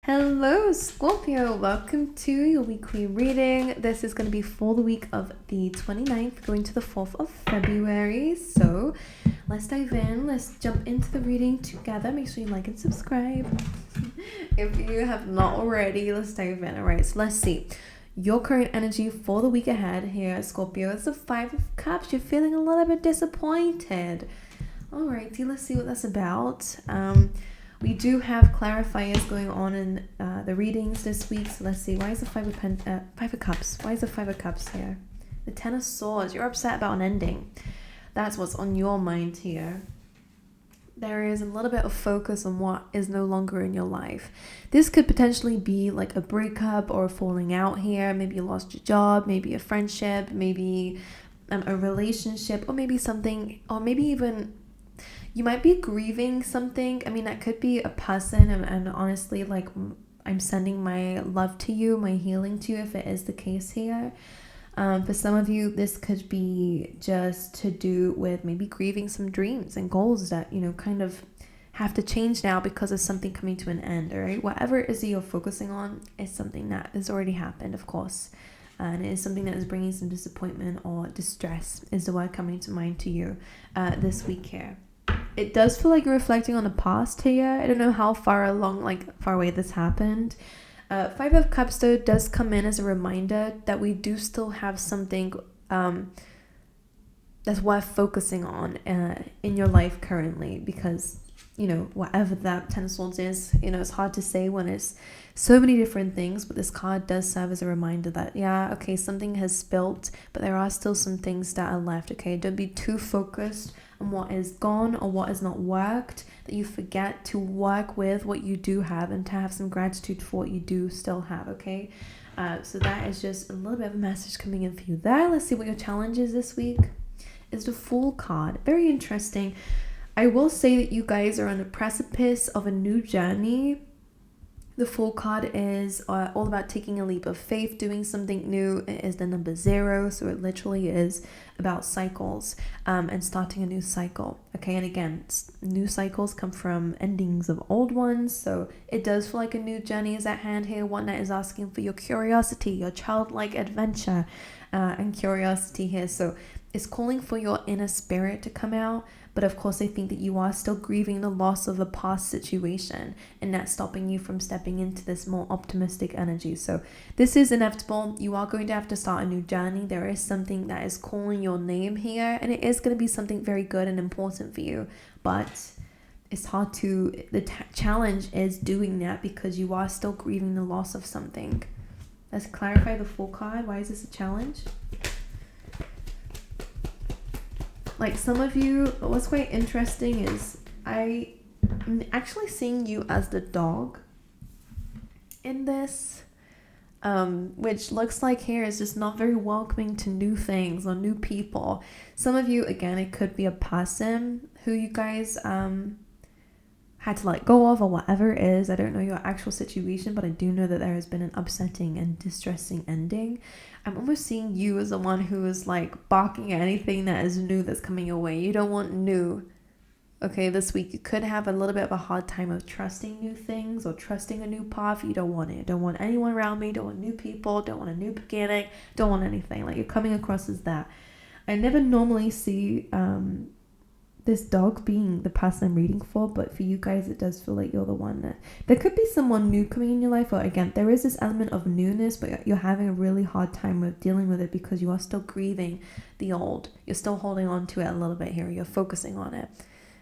Hello, Scorpio. Welcome to your weekly reading. This is going to be for the week of the 29th, going to the 4th of February. So let's dive in. Let's jump into the reading together. Make sure you like and subscribe. If you have not already, let's dive in. All right, so let's see. Your current energy for the week ahead here, Scorpio, is the 5 of Cups. You're feeling a little bit disappointed. Alrighty, let's see what that's about. We do have clarifiers going on in the readings this week. So let's see. Why is the Five of Cups? Why is the 5 of Cups here? The 10 of Swords. You're upset about an ending. That's what's on your mind here. There is a little bit of focus on what is no longer in your life. This could potentially be like a breakup or a falling out here. Maybe you lost your job, maybe a friendship, maybe a relationship, or maybe something, or maybe even you might be grieving something. I mean, that could be a person, and honestly, like, I'm sending my love to you, my healing to you, if it is the case here. For some of you, this could be just to do with maybe grieving some dreams and goals that, kind of have to change now because of something coming to an end, all right? Whatever it is that you're focusing on is something that has already happened, of course. And it is something that is bringing some disappointment or distress is the word coming to mind to you this week here. It does feel like you're reflecting on the past here. I don't know how far away this happened. 5 of Cups, though, does come in as a reminder that we do still have something that's worth focusing on in your life currently, because, whatever that 10 of Swords is, it's hard to say when it's so many different things, but this card does serve as a reminder that, okay, something has spilt, but there are still some things that are left, okay? Don't be too focused on what is gone or what has not worked, that you forget to work with what you do have and to have some gratitude for what you do still have, okay? So that is just a little bit of a message coming in for you there. Let's see what your challenge is this week. Is the Fool card. Very interesting. I will say that you guys are on the precipice of a new journey. The Fool card is all about taking a leap of faith, doing something new. It is the number 0, so it literally is about cycles and starting a new cycle. Okay, and again, new cycles come from endings of old ones, so it does feel like a new journey is at hand here, one that is asking for your curiosity, your childlike adventure and curiosity here. So it's calling for your inner spirit to come out. But of course, I think that you are still grieving the loss of a past situation, and that's stopping you from stepping into this more optimistic energy. So this is inevitable. You are going to have to start a new journey. There is something that is calling your name here, and it is going to be something very good and important for you. But it's hard to, the challenge is doing that because you are still grieving the loss of something. Let's clarify the Fool card. Why is this a challenge? Like, some of you, what's quite interesting is I'm actually seeing you as the dog in this, which looks like here is just not very welcoming to new things or new people. Some of you, again, it could be a person who you guys had to let go of or whatever it is. I don't know your actual situation, but I do know that there has been an upsetting and distressing ending. I'm almost seeing you as the one who is like balking at anything that is new that's coming your way. You don't want new. Okay, this week you could have a little bit of a hard time of trusting new things or trusting a new path. You don't want it. Don't want anyone around me. Don't want new people. Don't want a new beginning. Don't want anything. Like, you're coming across as that. I never normally see this dog being the person I'm reading for, but for you guys, it does feel like you're the one that there could be someone new coming in your life, or again, there is this element of newness, but you're having a really hard time with dealing with it because you are still grieving the old. You're still holding on to it a little bit here. You're focusing on it,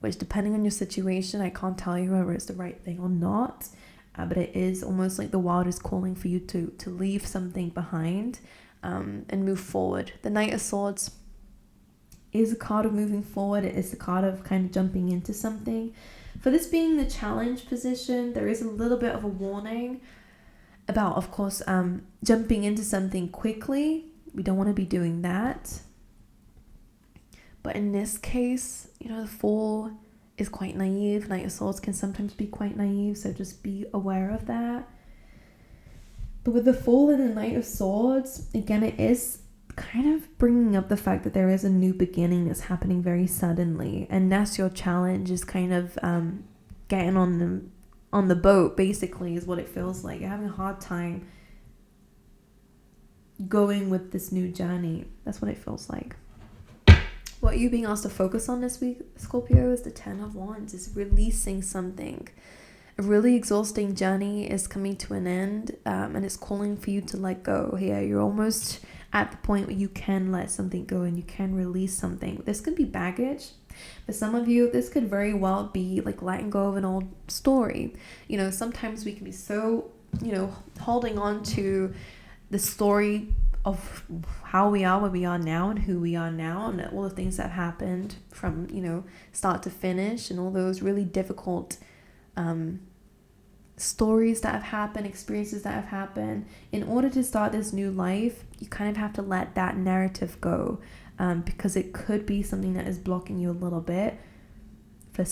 which, depending on your situation, I can't tell you whether it's the right thing or not, but it is almost like the world is calling for you to leave something behind and move forward. The Knight of Swords is a card of moving forward. It is a card of kind of jumping into something. For this being the challenge position, there is a little bit of a warning about, of course, jumping into something quickly. We don't want to be doing that. But in this case, the Fool is quite naive. Knight of Swords can sometimes be quite naive, so just be aware of that. But with the Fool and the Knight of Swords, again, it is kind of bringing up the fact that there is a new beginning that's happening very suddenly, and that's your challenge, is kind of getting on on the boat, basically, is what it feels like. You're having a hard time going with this new journey. That's what it feels like. What you're being asked to focus on this week, Scorpio, is the 10 of Wands. Is releasing something. A really exhausting journey is coming to an end, and it's calling for you to let go here. You're almost at the point where you can let something go and you can release something. This could be baggage. For some of you, this could very well be like letting go of an old story. You know, sometimes we can be so, holding on to the story of how we are where we are now and who we are now and all the things that happened from, start to finish, and all those really difficult stories that have happened, experiences that have happened. In order to start this new life, you kind of have to let that narrative go, because it could be something that is blocking you a little bit. For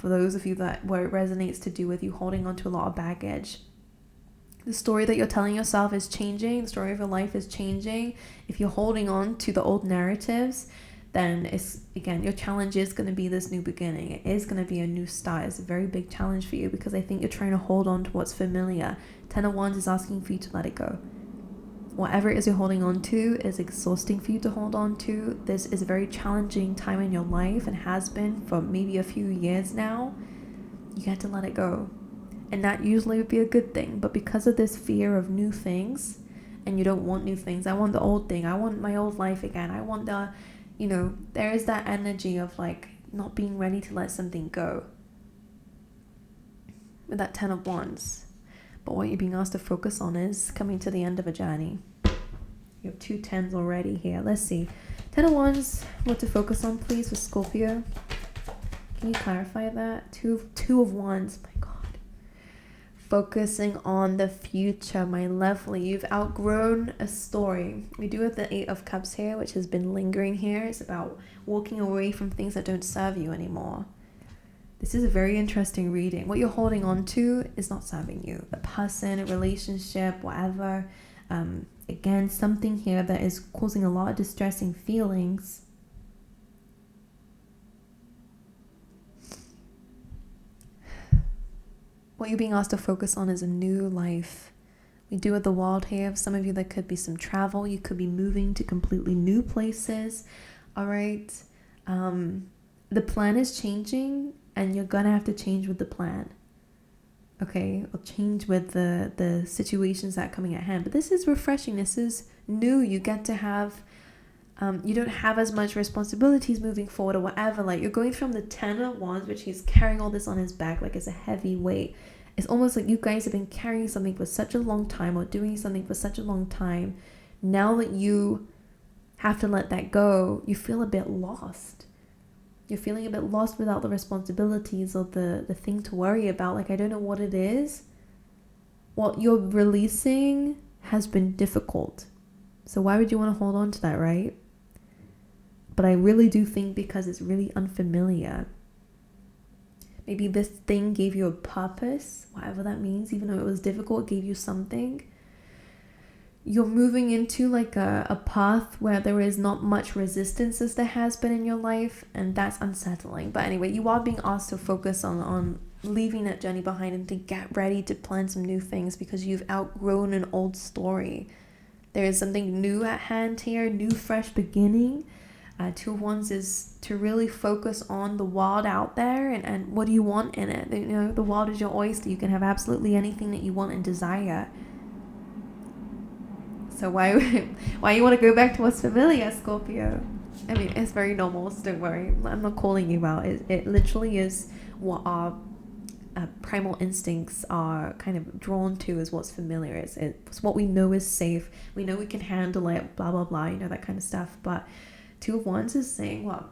those of you where it resonates to do with you holding on to a lot of baggage. The story that you're telling yourself is changing. The story of your life is changing. If you're holding on to the old narratives, then your challenge is going to be this new beginning. It is going to be a new start. It's a very big challenge for you, because I think you're trying to hold on to what's familiar. 10 of Wands is asking for you to let it go. Whatever it is you're holding on to is exhausting for you to hold on to. This is a very challenging time in your life and has been for maybe a few years now. You get to let it go. And that usually would be a good thing. But because of this fear of new things, and you don't want new things, I want the old thing. I want my old life again. I want there is that energy of like not being ready to let something go. With that 10 of Wands. But what you're being asked to focus on is coming to the end of a journey. You have 2 10s already here. Let's see. 10 of Wands, what to focus on, please, for Scorpio. Can you clarify that? Two of Wands. My God. Focusing on the future, my lovely. You've outgrown a story. We do have the 8 of Cups here, which has been lingering here. It's about walking away from things that don't serve you anymore. This is a very interesting reading. What you're holding on to is not serving you. A person, a relationship, whatever. Again, something here that is causing a lot of distressing feelings. What you're being asked to focus on is a new life. We do have the World here. Some of you, there could be some travel. You could be moving to completely new places. All right. The plan is changing, and you're going to have to change with the plan. Okay. Or change with the situations that are coming at hand. But this is refreshing. This is new. You get to have, you don't have as much responsibilities moving forward or whatever. Like, you're going from the 10 of Wands, which he's carrying all this on his back like it's a heavy weight. It's almost like you guys have been carrying something for such a long time, or doing something for such a long time. Now that you have to let that go, you feel a bit lost. You're feeling a bit lost without the responsibilities or the thing to worry about. Like, I don't know what it is. What you're releasing has been difficult. So why would you want to hold on to that, right? But I really do think because it's really unfamiliar. Maybe this thing gave you a purpose, whatever that means. Even though it was difficult, it gave you something. You're moving into like a path where there is not much resistance as there has been in your life, and that's unsettling. But anyway, you are being asked to focus on leaving that journey behind and to get ready to plan some new things, because you've outgrown an old story. There is something new at hand here, new fresh beginning. 2 of Wands is to really focus on the world out there, and what do you want in it. The world is your oyster. You can have absolutely anything that you want and desire. So why you want to go back to what's familiar, Scorpio? I mean, it's very normal, so don't worry. I'm not calling you out. It literally is what our primal instincts are kind of drawn to, is what's familiar. It's what we know is safe. We know we can handle it, blah, blah, blah, that kind of stuff. But 2 of Wands is saying, well,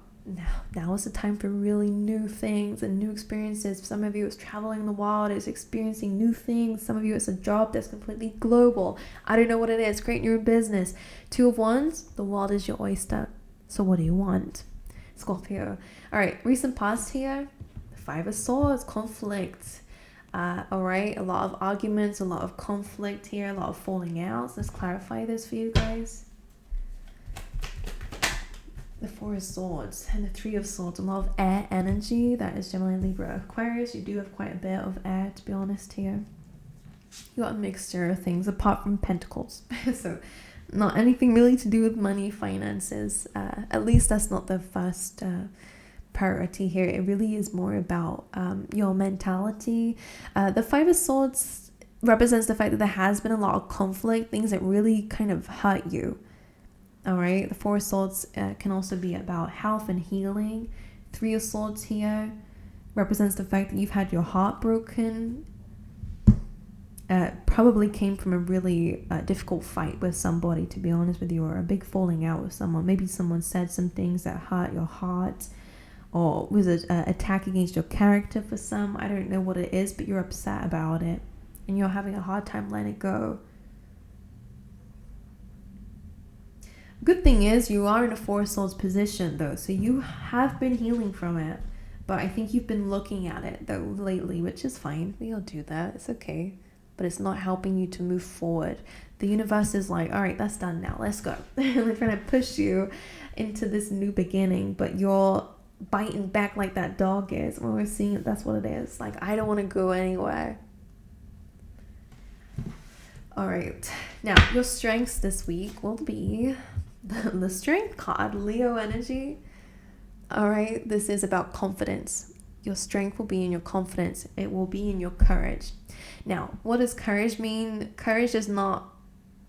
now is the time for really new things and new experiences. For some of you, it's traveling the world, it's experiencing new things. Some of you, it's a job that's completely global. I don't know what it is. Creating your own business. 2 of Wands, the world is your oyster. So what do you want, Scorpio? All right, recent past here. 5 of Swords, conflict. All right, a lot of arguments, a lot of conflict here, a lot of falling outs. Let's clarify this for you guys. the Four of Swords and the Three of Swords. A lot of air energy. That is Gemini, Libra, Aquarius. You do have quite a bit of air, to be honest here. You got a mixture of things apart from Pentacles. So not anything really to do with money, finances. At least that's not the first priority here. It really is more about your mentality. The Five of Swords represents the fact that there has been a lot of conflict, things that really kind of hurt you. All right. The Four of Swords can also be about health and healing. Three of Swords here represents the fact that you've had your heart broken. Probably came from a really difficult fight with somebody, to be honest with you, or a big falling out with someone. Maybe someone said some things that hurt your heart, or was an attack against your character for some. I don't know what it is, but you're upset about it and you're having a hard time letting it go. Good thing is you are in a Four of Swords position though, so you have been healing from it, but I think you've been looking at it though lately, which is fine. We all do that. It's okay. But it's not helping you to move forward. The universe is like, all right, that's done now. Let's go. They're trying to push you into this new beginning, but you're biting back like that dog is. When we're seeing it, that's what it is. Like, I don't want to go anywhere. All right. Now, your strengths this week will be the Strength card, Leo energy. All right. This is about confidence. Your strength will be in your confidence. It will be in your courage. Now, what does courage mean? Courage does not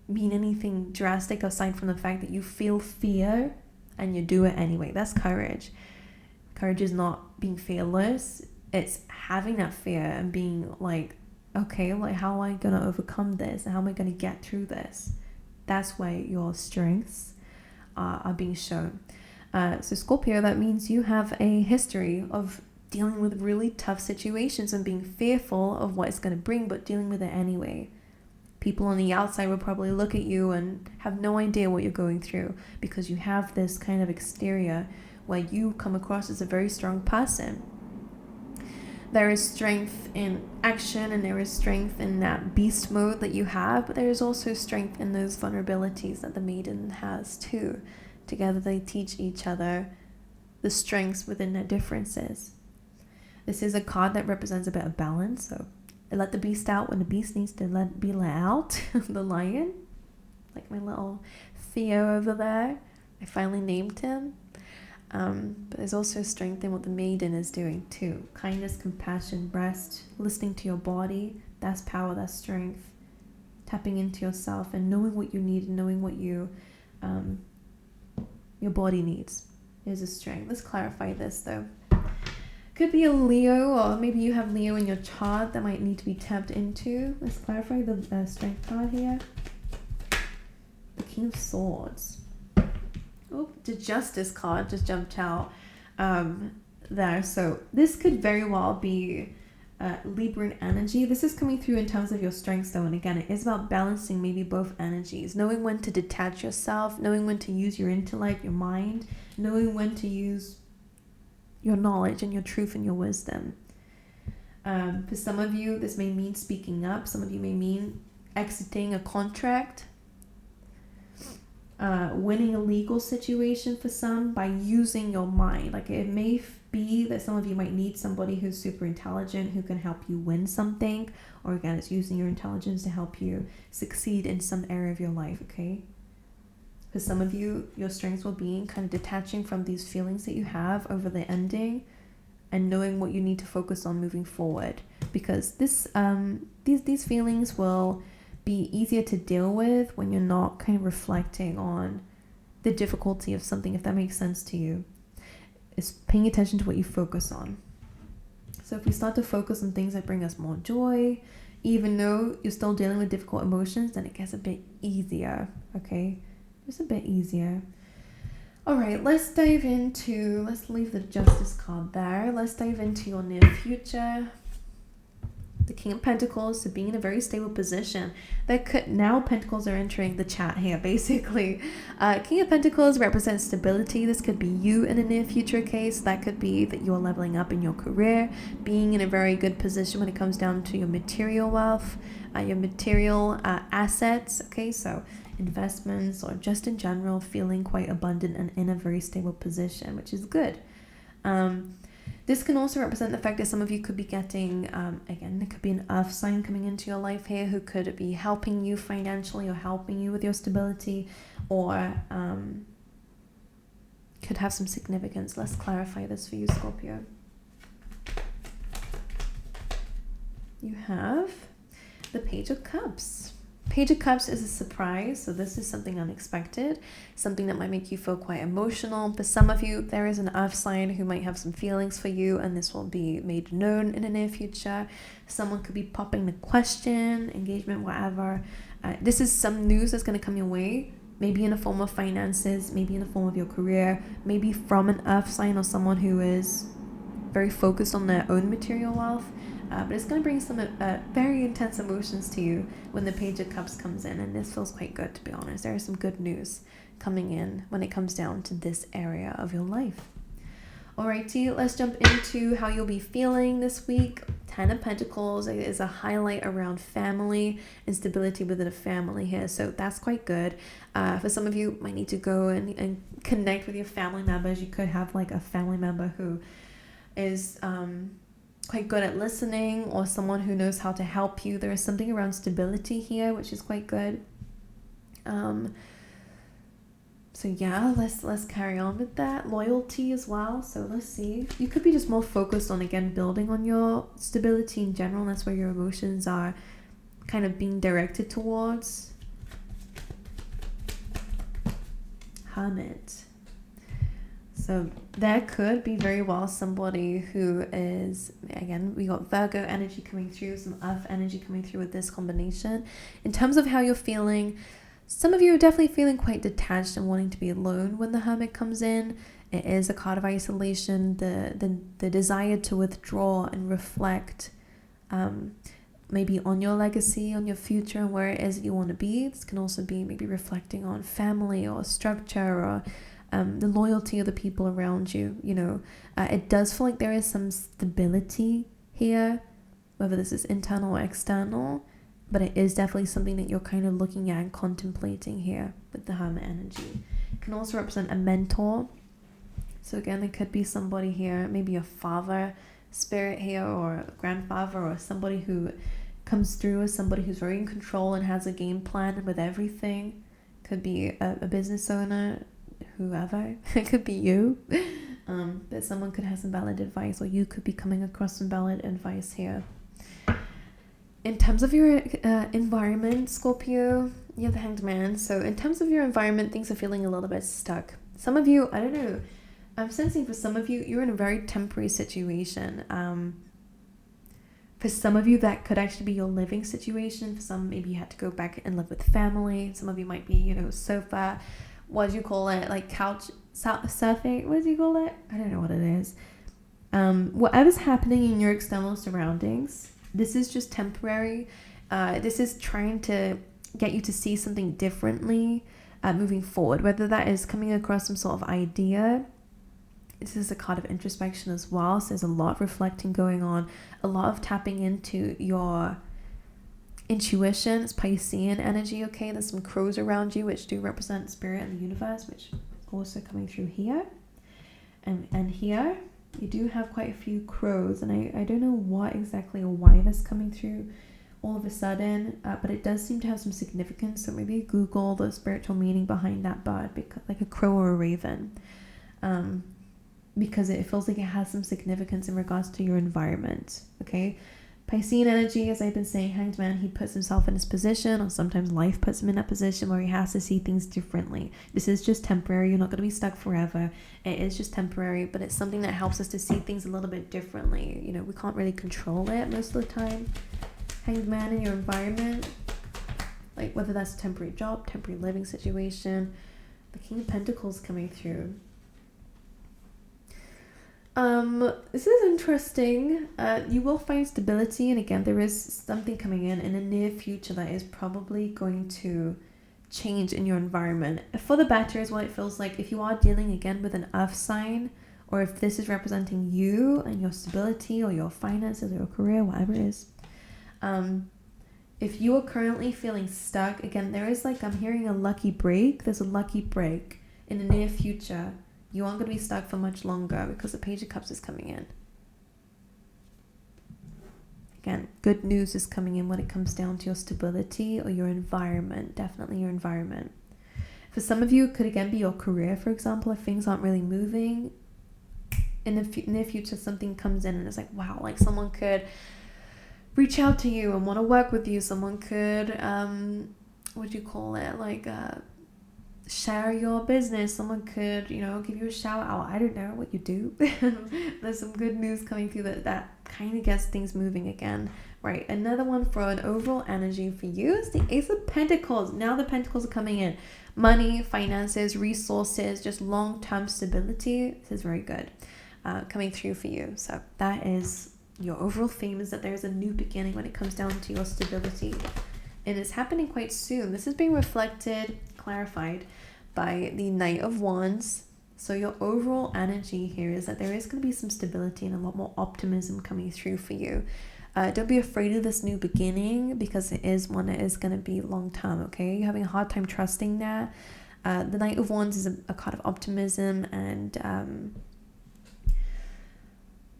mean anything drastic aside from the fact that you feel fear and you do it anyway. That's courage. Courage is not being fearless. It's having that fear and being like, okay, like how am I going to overcome this? And how am I going to get through this? That's why your strengths are being shown. So Scorpio, that means you have a history of dealing with really tough situations and being fearful of what it's going to bring, but dealing with it anyway. People on the outside will probably look at you and have no idea what you're going through because you have this kind of exterior where you come across as a very strong person. There is strength in action and there is strength in that beast mode that you have, but there is also strength in those vulnerabilities that the maiden has too. Together they teach each other the strengths within their differences. This is a card that represents a bit of balance. So let the beast out when the beast needs to be let out. The lion, like my little Theo over there. I finally named him. But there's also strength in what the maiden is doing too. Kindness, compassion, rest, listening to your body. That's power, that's strength. Tapping into yourself and knowing what you need and knowing what your body needs is a strength. Let's clarify this though. Could be a Leo, or maybe you have Leo in your chart that might need to be tapped into. Let's clarify the strength card here. The King of Swords. Oh, the Justice card just jumped out there. So this could very well be Libran energy. This is coming through in terms of your strengths though. And again, it is about balancing maybe both energies. Knowing when to detach yourself, knowing when to use your intellect, your mind, knowing when to use your knowledge and your truth and your wisdom. For some of you, this may mean speaking up. Some of you may mean exiting a contract, winning a legal situation for some by using your mind. Like it may be that some of you might need somebody who's super intelligent who can help you win something, or again, it's using your intelligence to help you succeed in some area of your life, okay? For some of you, your strengths will be kind of detaching from these feelings that you have over the ending and knowing what you need to focus on moving forward. Because these feelings will be easier to deal with when you're not kind of reflecting on the difficulty of something, if that makes sense to you. It's paying attention to what you focus on. So if we start to focus on things that bring us more joy, even though you're still dealing with difficult emotions, then it gets a bit easier, okay? Just a bit easier. All right, let's leave the Justice card there. Let's dive into your near future. the King of Pentacles, to being in a very stable position. That could, now Pentacles are entering the chat here, basically. King of Pentacles represents stability. This could be you in a near future case. That could be that you're leveling up in your career, being in a very good position when it comes down to your material wealth, your material assets. Okay, so investments, or just in general feeling quite abundant and in a very stable position, which is good. This can also represent the fact that some of you could be getting, again, there could be an earth sign coming into your life here who could be helping you financially or helping you with your stability, or could have some significance. Let's clarify this for you, Scorpio. You have the Page of Cups. Page of Cups is a surprise, so this is something unexpected, something that might make you feel quite emotional. For some of you, there is an earth sign who might have some feelings for you, and this will be made known in the near future. Someone could be popping the question, engagement, whatever. This is some news that's going to come your way, maybe in the form of finances, maybe in the form of your career, maybe from an earth sign or someone who is very focused on their own material wealth. But it's going to bring some very intense emotions to you when the Page of Cups comes in, and this feels quite good, to be honest. There is some good news coming in when it comes down to this area of your life. Alrighty, let's jump into how you'll be feeling this week. 10 of Pentacles is a highlight around family and stability within a family here, so that's quite good. For some of you, might need to go and connect with your family members. You could have like a family member who is quite good at listening, or someone who knows how to help you. There is something around stability here, which is quite good. So yeah, let's carry on with that. Loyalty as well. So let's see. You could be just more focused on, again, building on your stability in general. That's where your emotions are kind of being directed towards. Hermit. So there could be very well somebody who is, again, we got Virgo energy coming through, some Earth energy coming through with this combination. In terms of how you're feeling, some of you are definitely feeling quite detached and wanting to be alone when the Hermit comes in. It is a card of isolation, the desire to withdraw and reflect maybe on your legacy, on your future, and where it is that you want to be. This can also be maybe reflecting on family or structure, or the loyalty of the people around you. You know, it does feel like there is some stability here, whether this is internal or external, but it is definitely something that you're kind of looking at and contemplating here with the Hermit energy. It can also represent a mentor. So again, it could be somebody here, maybe a father spirit here, or a grandfather, or somebody who comes through as somebody who's very in control and has a game plan with everything. Could be a business owner, whoever. It could be you, but someone could have some valid advice, or you could be coming across some valid advice here. In terms of your environment, Scorpio, you have the Hanged Man. So in terms of your environment, things are feeling a little bit stuck. Some of you, I don't know, I'm sensing for some of you, you're in a very temporary situation. For some of you, that could actually be your living situation. For some, maybe you had to go back and live with family. Some of you might be, you know, sofa, what do you call it, like couch surfing, what do you call it? I don't know what it is. Whatever's happening in your external surroundings, this is just temporary. This is trying to get you to see something differently moving forward, whether that is coming across some sort of idea. This is a card of introspection as well, so there's a lot of reflecting going on, a lot of tapping into your intuition. It's Piscean energy, okay? There's some crows around you, which do represent spirit and the universe, which is also coming through here. And here, you do have quite a few crows, and I don't know what exactly or why that's coming through all of a sudden, but it does seem to have some significance. So maybe Google the spiritual meaning behind that bird, because, like a crow or a raven, because it feels like it has some significance in regards to your environment, okay? Piscean energy, as I've been saying, Hanged Man, he puts himself in his position, or sometimes life puts him in that position where he has to see things differently. This is just temporary. You're not going to be stuck forever. It is just temporary, but it's something that helps us to see things a little bit differently. You know, we can't really control it most of the time. Hanged Man in your environment, like whether that's a temporary job, temporary living situation. The King of Pentacles coming through. This is interesting. You will find stability, and again, there is something coming in the near future that is probably going to change in your environment. For the better is what it feels like. If you are dealing again with an earth sign, or if this is representing you and your stability or your finances or your career, whatever it is. If you are currently feeling stuck, again, there is like, I'm hearing a lucky break. There's a lucky break in the near future. You aren't going to be stuck for much longer because the Page of Cups is coming in. Again, good news is coming in when it comes down to your stability or your environment. Definitely your environment. For some of you, it could again be your career, for example. If things aren't really moving, in the near future, something comes in and it's like, wow, like someone could reach out to you and want to work with you. Someone could, what do you call it? Like, share your business. Someone could, give you a shout out. I don't know what you do. There's some good news coming through that kind of gets things moving again. Right, another one for an overall energy for you is the Ace of Pentacles. Now the Pentacles are coming in. Money, finances, resources, just long-term stability. This is very good coming through for you. So that is your overall theme, is that there's a new beginning when it comes down to your stability. And it's happening quite soon. This is being reflected, clarified by the Knight of Wands. So your overall energy here is that there is going to be some stability and a lot more optimism coming through for you. Don't be afraid of this new beginning, because it is one that is going to be long term, okay? You're having a hard time trusting that. The Knight of Wands is a card of optimism, and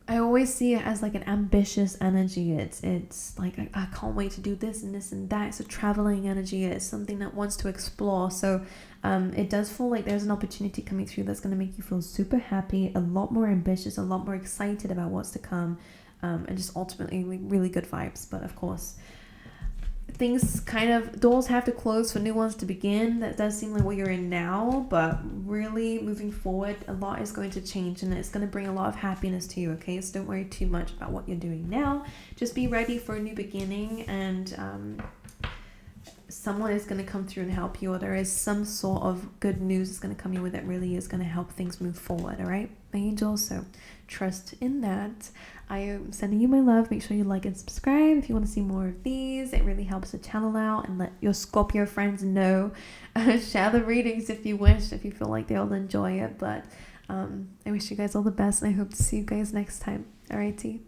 I always see it as like an ambitious energy. It's like, I can't wait to do this and this and that. It's a traveling energy. It's something that wants to explore. So it does feel like there's an opportunity coming through that's going to make you feel super happy, a lot more ambitious, a lot more excited about what's to come, and just ultimately really good vibes. But of course, things kind of, doors have to close for new ones to begin. That does seem like what you're in now, but really moving forward, a lot is going to change, and it's going to bring a lot of happiness to you, okay? So don't worry too much about what you're doing now. Just be ready for a new beginning, and someone is going to come through and help you, or there is some sort of good news that's going to come your way that really is going to help things move forward, all right, my angels? So trust in that. I am sending you my love. Make sure you like and subscribe if you want to see more of these. It really helps the channel out, and let your Scorpio friends know. Share the readings if you wish, if you feel like they'll enjoy it. But I wish you guys all the best, and I hope to see you guys next time. Alrighty.